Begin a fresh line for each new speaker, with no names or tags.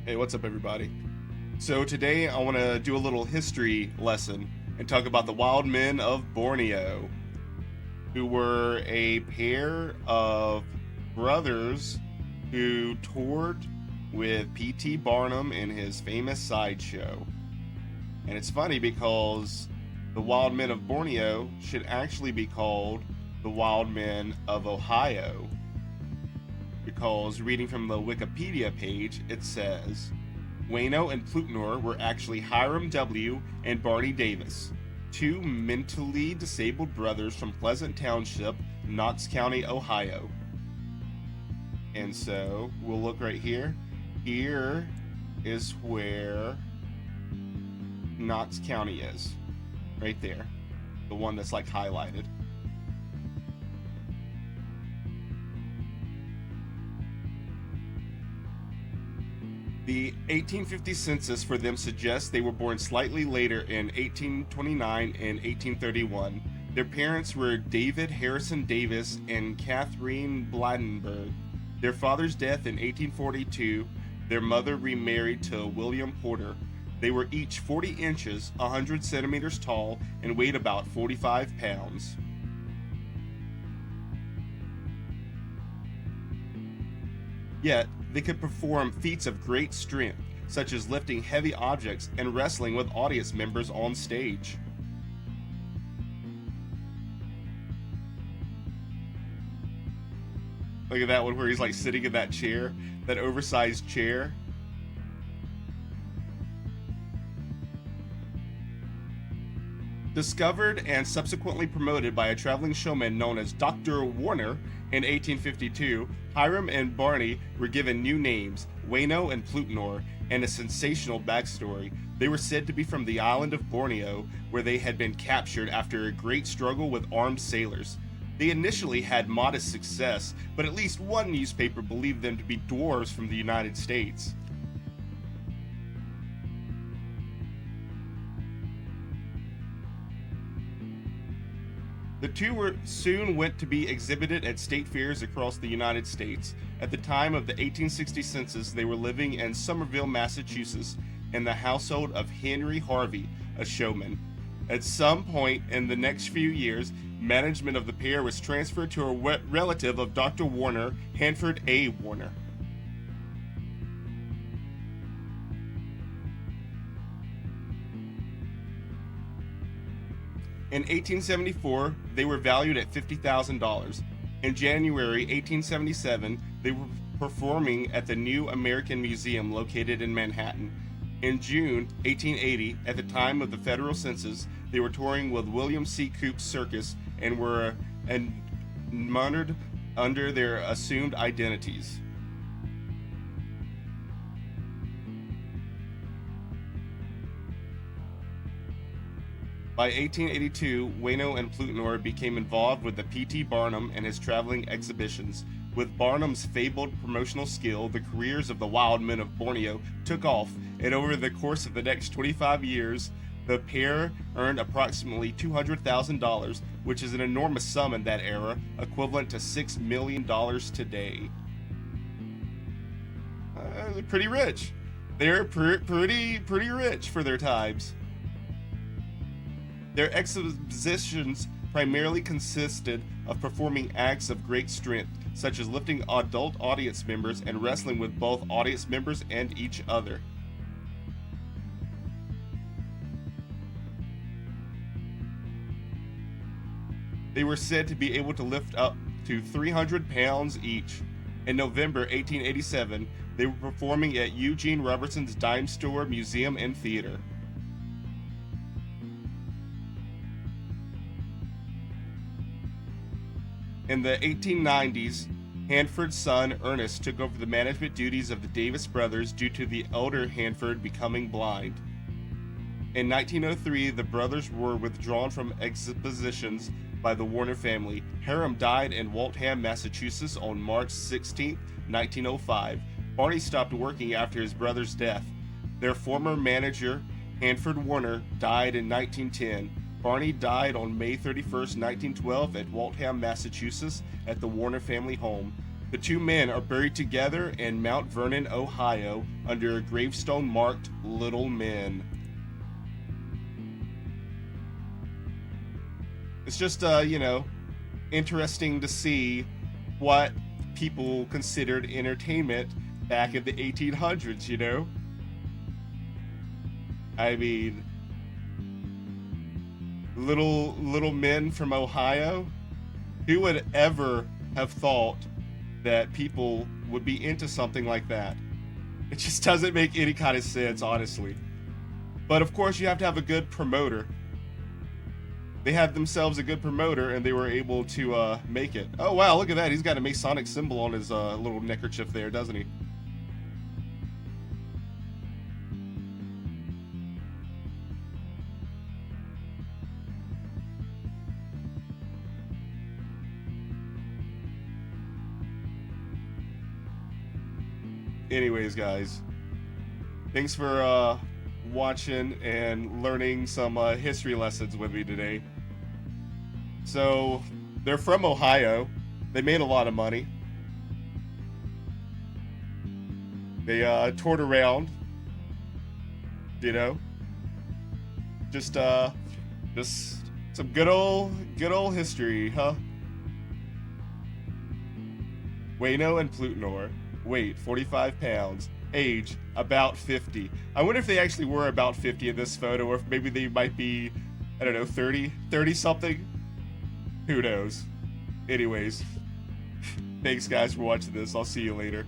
Hey, what's up, everybody? So, today I want to do a little history lesson and talk about the wild men of Borneo, who were a pair of brothers who toured with P.T. Barnum in his famous sideshow. And it's funny because the wild men of Borneo should actually be called the wild men of Ohio, because reading from the Wikipedia page, it says Wayno and Plutnor were actually Hiram W. and Barney Davis, two mentally disabled brothers from Pleasant Township, Knox County, Ohio. And so we'll look right here. Here is where Knox County is, right there, the one that's like highlighted. The 1850 census for them suggests they were born slightly later in 1829 and 1831. Their parents were David Harrison Davis and Catherine Bladenberg. Their father's death in 1842, their mother remarried to William Porter. They were each 40 inches, 100 centimeters tall, and weighed about 45 pounds. Yet, they could perform feats of great strength, such as lifting heavy objects and wrestling with audience members on stage. Look at that one where he's like sitting in that chair, that oversized chair. Discovered and subsequently promoted by a traveling showman known as Dr. Warner in 1852, Hiram and Barney were given new names, Wayno and Plutnor, and a sensational backstory. They were said to be from the island of Borneo, where they had been captured after a great struggle with armed sailors. They initially had modest success, but at least one newspaper believed them to be dwarves from the United States. The two soon went to be exhibited at state fairs across the United States. At the time of the 1860 census, they were living in Somerville, Massachusetts, in the household of Henry Harvey, a showman. At some point in the next few years, management of the pair was transferred to a relative of Dr. Warner, Hanford A. Warner. In 1874, they were valued at $50,000. In January 1877, they were performing at the New American Museum located in Manhattan. In June 1880, at the time of the federal census, they were touring with William C. Coop's circus and were monitored under their assumed identities. By 1882, Wayno and Plutnor became involved with the P.T. Barnum and his traveling exhibitions. With Barnum's fabled promotional skill, the careers of the wild men of Borneo took off, and over the course of the next 25 years, the pair earned approximately $200,000, which is an enormous sum in that era, equivalent to $6 million today. They're pretty rich. They're pretty rich for their times. Their exhibitions primarily consisted of performing acts of great strength, such as lifting adult audience members and wrestling with both audience members and each other. They were said to be able to lift up to 300 pounds each. In November 1887, they were performing at Eugene Robertson's Dime Store, Museum, and Theater. In the 1890s, Hanford's son Ernest took over the management duties of the Davis brothers due to the elder Hanford becoming blind. In 1903, the brothers were withdrawn from exhibitions by the Warner family. Hiram died in Waltham, Massachusetts on March 16, 1905. Barney stopped working after his brother's death. Their former manager, Hanford Warner, died in 1910. Barney died on May 31, 1912 at Waltham, Massachusetts at the Warner family home. The two men are buried together in Mount Vernon, Ohio, under a gravestone marked Little Men. It's just, interesting to see what people considered entertainment back in the 1800s, you know? I mean, little men from Ohio? Who would ever have thought that people would be into something like that? It just doesn't make any kind of sense, honestly. But of course, you have to have a good promoter. They had themselves a good promoter, and they were able to make it. Oh wow, look at that! He's got a Masonic symbol on his little neckerchief there, doesn't he? Anyways, guys, thanks for watching and learning some history lessons with me today. So, they're from Ohio. They made a lot of money. They toured around, you know, just just some good old history, huh? Wayno and Plutonor. Weight 45 pounds. Age about 50. I wonder if they actually were about 50 in this photo, or if maybe they might be, I don't know, 30 something. Who knows? Anyways, thanks guys for watching this. I'll see you later.